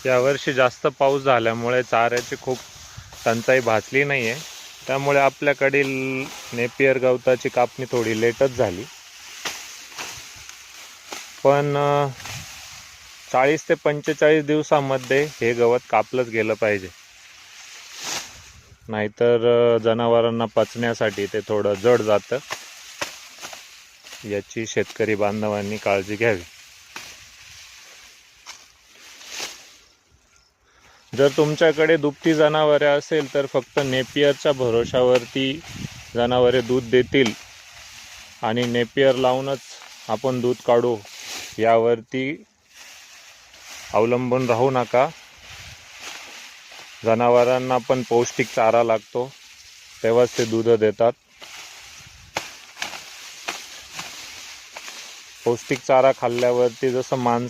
यावर्षी जास्त पाऊस झाल्यामुळे चाऱ्याची खूप टंचाई भासली नाही आहे, त्यामुळे आपल्याकडील नेपियर गवताची कापणी थोडी लेटच झाली. पण 40 ते 45 दिवसामध्ये हे गवत कापलंच गेलं पाहिजे, नाहीतर जनावरांना पचण्यासाठी ते थोडं जड जातं. याची शेतकरी बांधवांनी काळजी घ्यावी. जर तुमच्याकडे दुभती जनावरे असेल तर फक्त नेपियरच्या भरोशावरती जनावरे दूध देतील आणि नेपियर लावूनच आपण दूध काढू यावरती अवलंबून राहू नका. जनावरांना पण पौष्टिक चारा लागतो, तेव्हाच ते दूध देतात. पौष्टिक चारा खाल्ल्यावरती जसं माणसं